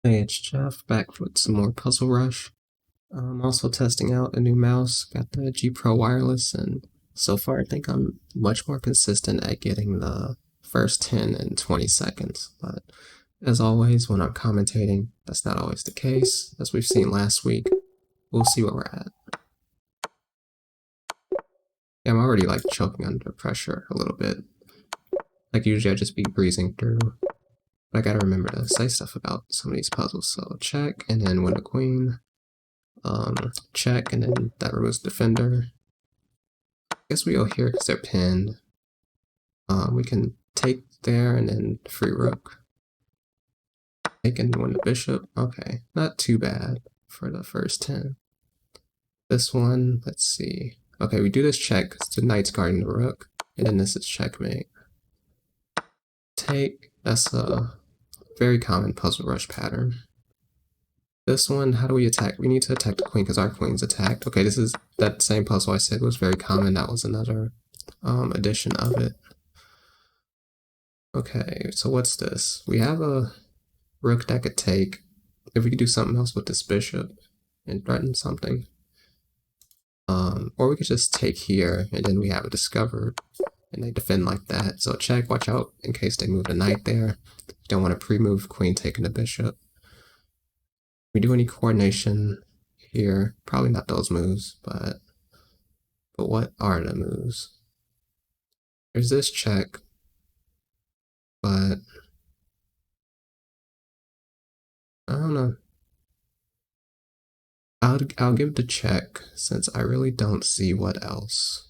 Hey, it's Jeff back with some more Puzzle Rush. I'm also testing out a new mouse, got the G Pro Wireless, and so far I think I'm much more consistent at getting the first 10 and 20 seconds. But as always, when I'm commentating, that's not always the case. As we've seen last week, we'll see where we're at. Yeah, I'm already like choking under pressure a little bit. Like usually I just be breezing through, but I gotta remember to say stuff about some of these puzzles. So check, and then win a queen. Check, and then that removes defender. I guess we go here because they're pinned. We can take there and then free rook. Take and win the bishop. Okay, not too bad for the first 10. This one, let's see. Okay, we do this check because the knight's guarding the rook, and then this is checkmate. Take, that's a very common puzzle rush pattern. This one, how do we attack? We need to attack the queen because our queen's attacked. Okay, this is that same puzzle I said was very common. That was another edition of it. Okay, so what's this? We have a rook that could take. If we could do something else with this bishop and threaten something. Or we could just take here and then we have it discovered and they defend like that. So check, watch out in case they move the knight there. You don't want to pre-move queen taking the bishop. If we do any coordination here, probably not those moves, but what are the moves? There's this check, but I don't know. I'll give the check since I really don't see what else.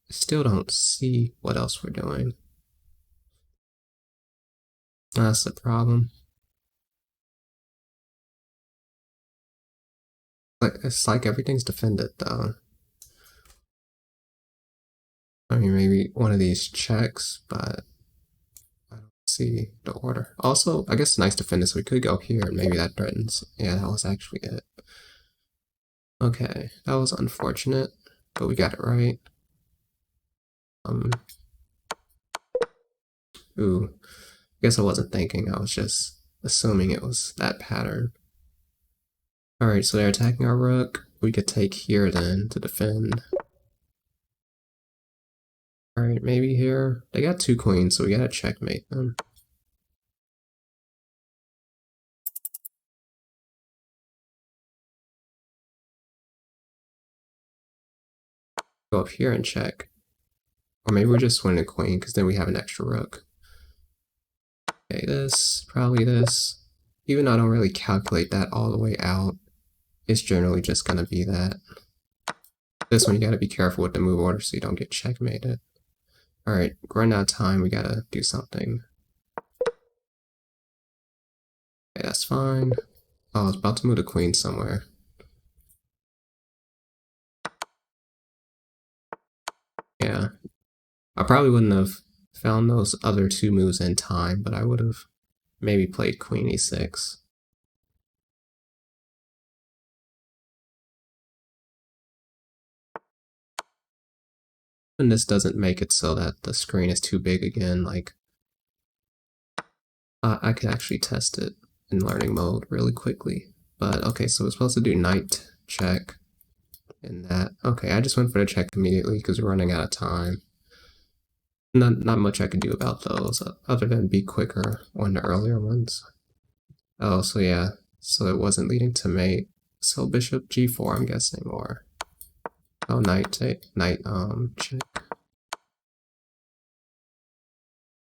Still don't see what else we're doing. That's the problem. Like it's like everything's defended though. I mean, maybe one of these checks, but I don't see the order. Also, I guess it's nice to defend this. We could go here and maybe that threatens. Yeah, that was actually it. Okay, that was unfortunate, but we got it right. Ooh, I guess I wasn't thinking. I was just assuming it was that pattern. Alright, so they're attacking our rook. We could take here then to defend. Alright, maybe here. They got two queens, so we gotta checkmate them. Go up here and check. Or maybe we're just winning a queen, because then we have an extra rook. Okay, this, probably this. Even though I don't really calculate that all the way out, it's generally just gonna be that. This one, you gotta be careful with the move order so you don't get checkmated. Alright, running out of time, we gotta do something. Okay, that's fine. Oh, I was about to move the queen somewhere. Yeah. I probably wouldn't have found those other two moves in time, but I would have maybe played queen e6. And this doesn't make it so that the screen is too big again, like I could actually test it in learning mode really quickly. But okay, so we're supposed to do knight check and that. Okay, I just went for the check immediately because we're running out of time. Not much I could do about those other than be quicker on the earlier ones. Oh, so yeah, so it wasn't leading to mate. So bishop g4, I'm guessing, or oh, knight check.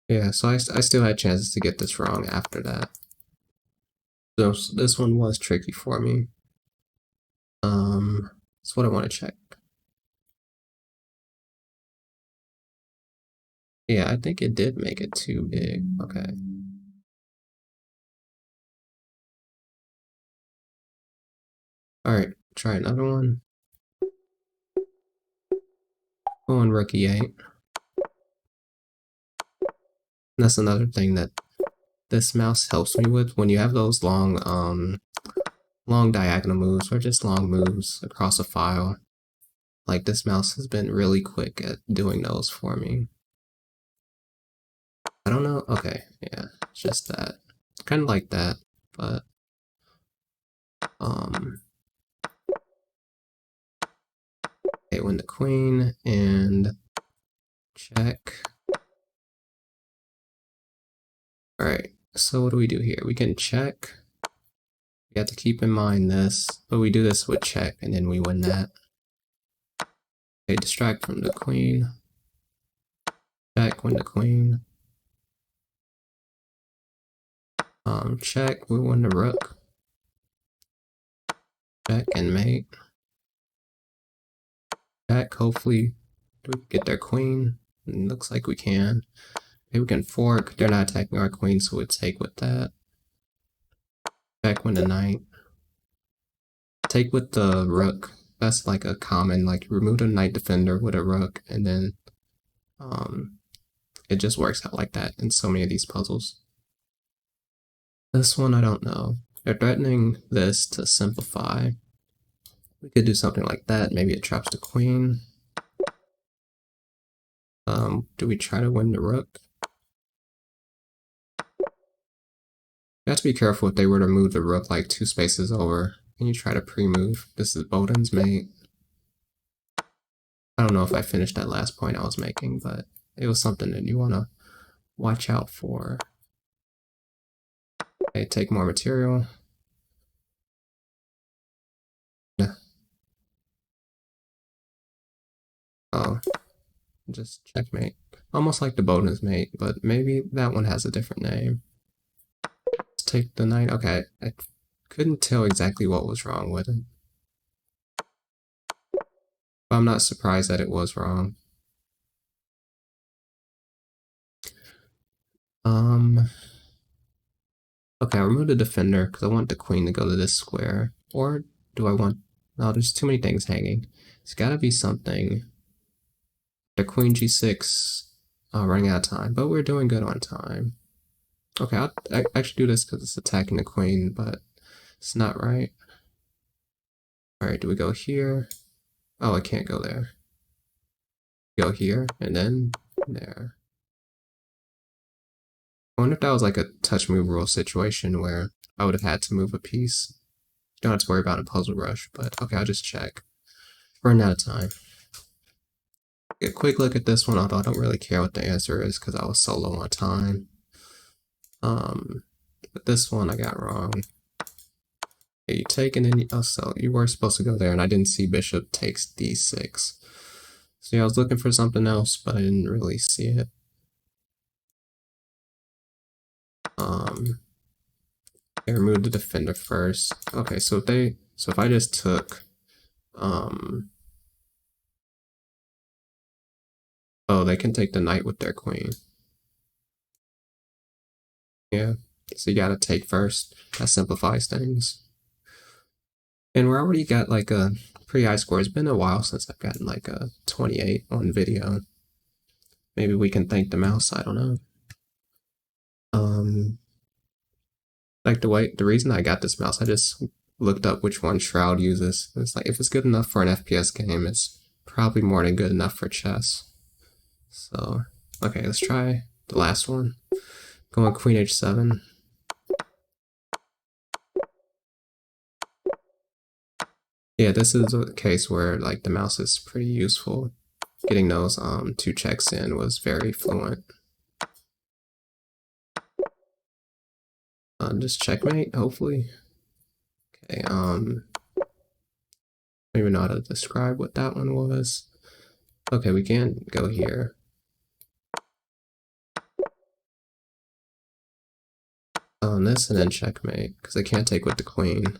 Yeah, so I still had chances to get this wrong after that. So this one was tricky for me. That's what I want to check. Yeah, I think it did make it too big. Okay. Alright, try another one. Go on rook e8. And that's another thing that this mouse helps me with when you have those long diagonal moves or just long moves across a file. Like this mouse has been really quick at doing those for me. Okay, yeah, just that. Kind of like that, but okay, win the queen and check. All right, so what do we do here? We can check. We have to keep in mind this, but we do this with check and then we win that. Okay, distract from the queen. Check, win the queen. Check, we win the rook. Check and mate. Check, hopefully we can get their queen. It looks like we can. Okay, we can fork. They're not attacking our queen, so we'll take with that. Check, win the knight. Take with the rook. That's like a common, like remove the knight defender with a rook, and then it just works out like that in so many of these puzzles. This one, I don't know. They're threatening this to simplify. We could do something like that. Maybe it traps the queen. Do we try to win the rook? You have to be careful if they were to move the rook like 2 spaces over. Can you try to pre-move? This is Bowden's mate. I don't know if I finished that last point I was making, but it was something that you want to watch out for. Okay, take more material. Oh, just checkmate. Almost like the Bowden's mate, but maybe that one has a different name. Let's take the knight. Okay, I couldn't tell exactly what was wrong with it. But I'm not surprised that it was wrong. Okay, I'll remove the defender because I want the queen to go to this square. Or do I want... No, there's too many things hanging. It's gotta be something. The queen g6 running out of time, but we're doing good on time. Okay, I'll actually do this because it's attacking the queen, but it's not right. Alright, do we go here? Oh, I can't go there. Go here, and then there. I wonder if that was like a touch move rule situation where I would have had to move a piece. You don't have to worry about a puzzle rush, but okay, I'll just check. Running out of time. A quick look at this one, although I don't really care what the answer is because I was so low on time. But this one I got wrong. Yeah, you take and then so you were supposed to go there, and I didn't see bishop takes d6. So yeah, I was looking for something else, but I didn't really see it. I removed the defender first. Okay, so if I just took oh, they can take the knight with their queen. Yeah, so you gotta take first. That simplifies things. And we're already got like a pretty high score. It's been a while since I've gotten like a 28 on video. Maybe we can thank the mouse, I don't know. Like the reason I got this mouse, I just looked up which one Shroud uses. It's like if it's good enough for an FPS game, it's probably more than good enough for chess. So, okay, let's try the last one. Going Queen H7. Yeah, this is a case where like the mouse is pretty useful. Getting those 2 checks in was very fluent. Just checkmate, hopefully. Okay, I don't even know how to describe what that one was. Okay, we can go here. On this and then checkmate, because I can't take with the queen.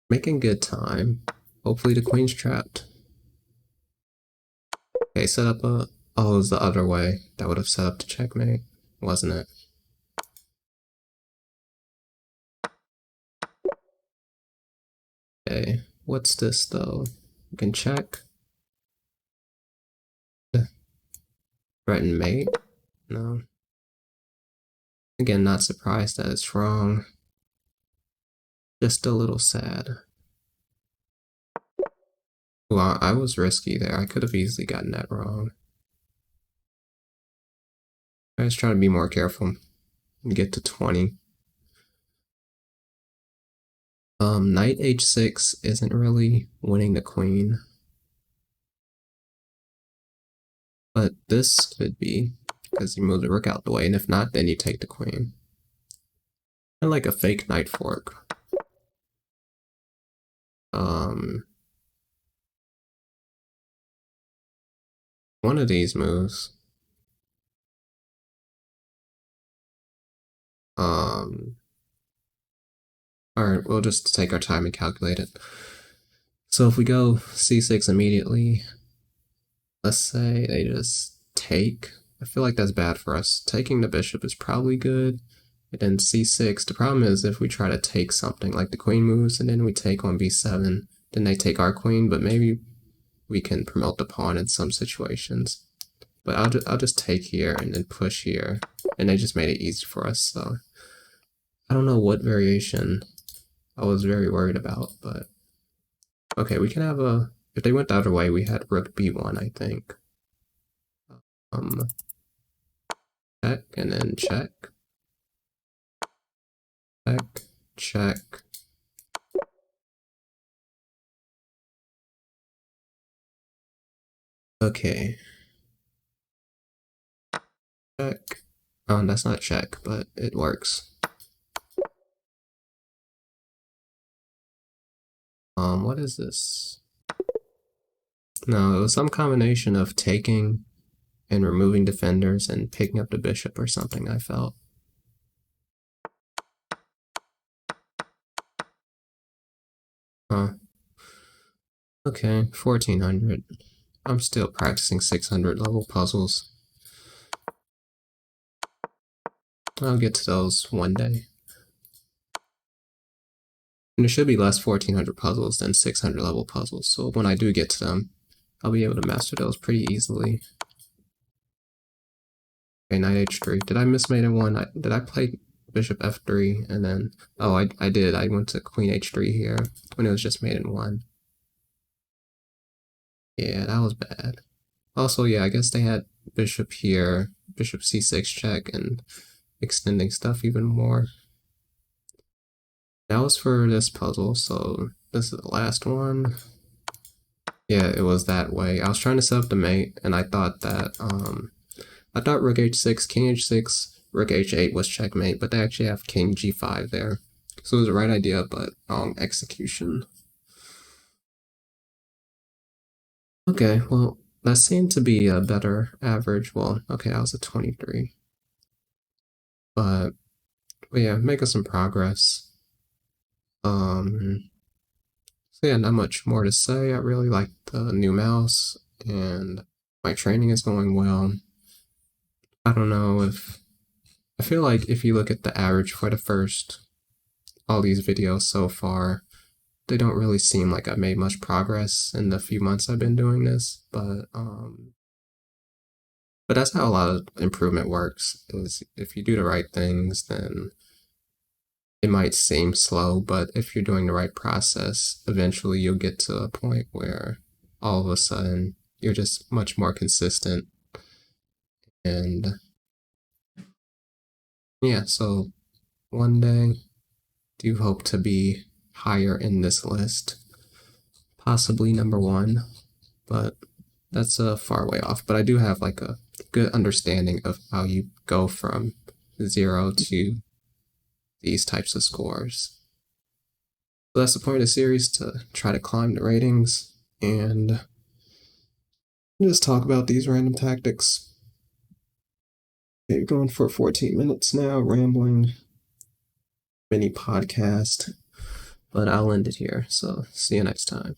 Making good time. Hopefully the queen's trapped. Okay, set up a... Oh, it was the other way. That would have set up to checkmate, wasn't it? Okay, what's this though? We can check. Threaten mate? No. Again, not surprised that it's wrong. Just a little sad. Well, I was risky there. I could have easily gotten that wrong. I just try to be more careful and get to 20. Knight h6 isn't really winning the queen. But this could be, because you move the rook out the way, and if not, then you take the queen. And like a fake knight fork. One of these moves. Alright, we'll just take our time and calculate it. So if we go c6 immediately, let's say they just take. I feel like that's bad for us. Taking the bishop is probably good. And then c6, the problem is if we try to take something, like the queen moves, and then we take on b7, then they take our queen, but maybe we can promote the pawn in some situations. But I'll just take here and then push here, and they just made it easy for us, so I don't know what variation I was very worried about, but okay, we can have a, if they went the other way, we had rook b1, I think. Check, and then check. Check, check. Okay. Check. Oh, that's not check, but it works. What is this? No, it was some combination of taking and removing defenders and picking up the bishop or something, I felt. Huh. Okay, 1400. I'm still practicing 600 level puzzles. I'll get to those one day. And there should be less 1400 puzzles than 600 level puzzles, so when I do get to them, I'll be able to master those pretty easily. Okay, knight h3. Did I miss mate in one? Did I play bishop f3 and then... Oh, I did. I went to queen h3 here when it was just mate in one. Yeah, that was bad. Also, yeah, I guess they had bishop here, bishop c6 check, and extending stuff even more. That was for this puzzle, so this is the last one. Yeah, it was that way. I was trying to set up the mate, and I thought that, I thought rook h6, king h6, rook h8 was checkmate, but they actually have king g5 there. So it was the right idea, but wrong execution. Okay, well, that seemed to be a better average. Well, okay, I was at 23. But yeah, making some progress. So yeah, not much more to say. I really like the new mouse, and my training is going well. I don't know if... I feel like if you look at the average for the first, all these videos so far, they don't really seem like I've made much progress in the few months I've been doing this, but that's how a lot of improvement works, is if you do the right things, then it might seem slow, but if you're doing the right process, eventually you'll get to a point where all of a sudden you're just much more consistent. And yeah, so one day, do hope to be higher in this list, possibly number one, but that's a far way off. But I do have like a good understanding of how you go from 0 to these types of scores. So that's the point of the series, to try to climb the ratings and just talk about these random tactics. Okay, going for 14 minutes now, rambling, mini podcast, but I'll end it here. So see you next time.